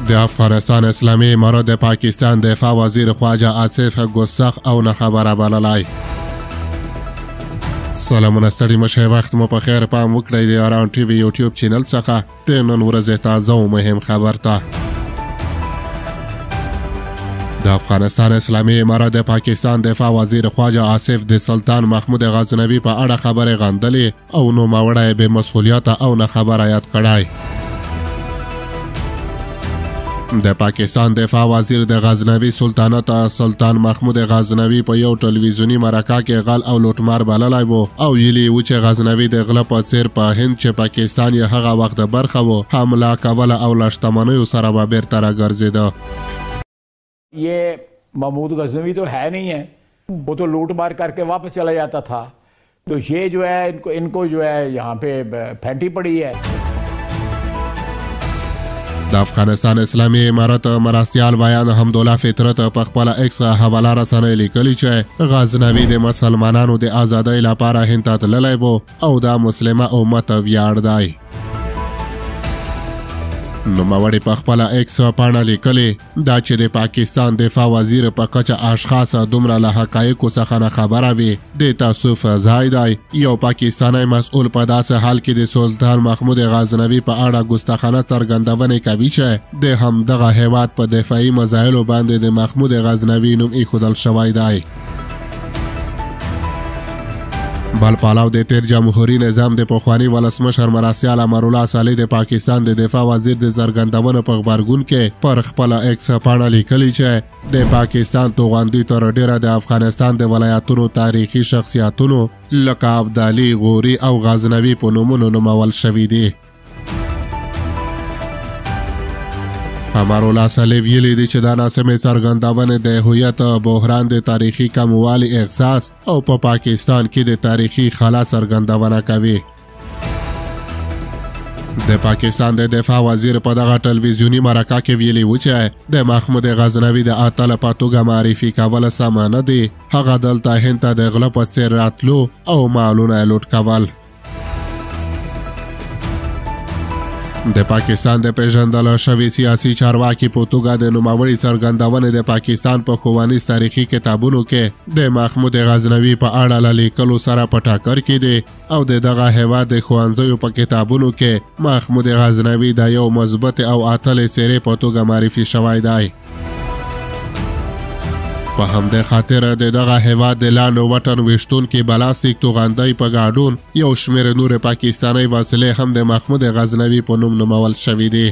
د افغانستان اسلامي امارت د پاکستان دفاع وزیر خواجه آصف ګستاخ او نه خبره بللی. سلامونه ستړي مشه، وخت مو په خیر، پام وکړئ د یاران ټي وي یوټیوب چینل څخه د نن ورځې تازه او مهم خبر ته. د افغانستان اسلامي امارت د پاکستان دفاع وزیر خواجه آصف د سلطان محمود غزنوي په اړه خبرې غندلې او نوموړی بې مسؤلیته او نه خبره یاد کړی. د پاکستان دفاع وزیر د غزنوي سلطنت سلطان محمود غزنوي په یو ټلویزیوني مرکه کې غل او لوټمار بللی و او ویلي و چې غزنوي د غله په څیر په هند چې پاکستان یې هغه وخت برخه و حمله کوله او له شتمنیو سره به بیرته راګرځېده. ये महमूद गजनवी तो है नहीं है, वो तो लूट मार करके वापस चला जाता था, तो ये जो है इनको जो है यहाँ पे फेंटी पड़ी है. د افغانستان اسلامي امارت مرستیال بیان حمدالله فطرت په خپله ایکس حواله رسنۍ لیکلي چې غزنوي د مسلمانانو د ازادۍ لپاره هند ته تللی و او دا مسلمه امت ویاړ دی. نوموړي په خپله ایکس پاڼه لیکلې دا چې د پاکستان دفاع وزیر په کچه اشخاص دومره له حقایقو څخه نه خبره وي د تاسف ځای دی. یو پاکستانی مسؤل په داسې حال کې د سلطان محمود غزنوي په اړه ګستاخانه څرګندونې کوي چې د همدغه هیواد په دفاعي مزایلو باندې د محمود غزنوي نوم ایښودل شوی دی. بل پالاو د تیر جمهوریت نظام د پخوانی ولسمشر مرستیال امرالله صالح د پاکستان د دفاع وزیر د څرګندونو په غبرګون کې پر خپله ایکس پاڼه لیکلي چې د پاکستان توغندي تر ډیره د افغانستان د ولایتونو تاریخي شخصیتونو لکه ابدالي، غوري او غزنوي په نومونو نومول شوي دي. امرالله صالح ویلي دي چې دا ناسمې څرګندونې د هویت بحران، د تاریخي کموالي احساس او په پاکستان کې د تاریخي خلا څرګندونه کوي. د پاکستان د دفاع وزیر په دغه ټلویزیوني مرکه کې ویلي و چې د محمود غزنوي د اتل په توګه معرفي کول سمه نه دي. هغه دلته هند ته د غله په څیر راتلو او مالونه لوټ کول. د پاکستان د پیژندل شوي سیاسي چارواکي په توګه د نوموړي څرګندونې د پاکستان په ښوونیز تاریخي کتابونو کې د محمود غزنوي په اړه له لیکلو سره په ټاکر کې دي او د دغه هیواد د ښوونځیو په کتابونو کې محمود غزنوي د یو مثبت او اتل څیرې په توګه معرفي شوی دی. په همدې خاطر د دغه هیواد د لاندو وطن ویشتونکي بلاستیک توغندۍ په ګاډون یو شمېر نور پاکستاني وسلې هم د محمود غزنوي په نوم نومول شوي دي.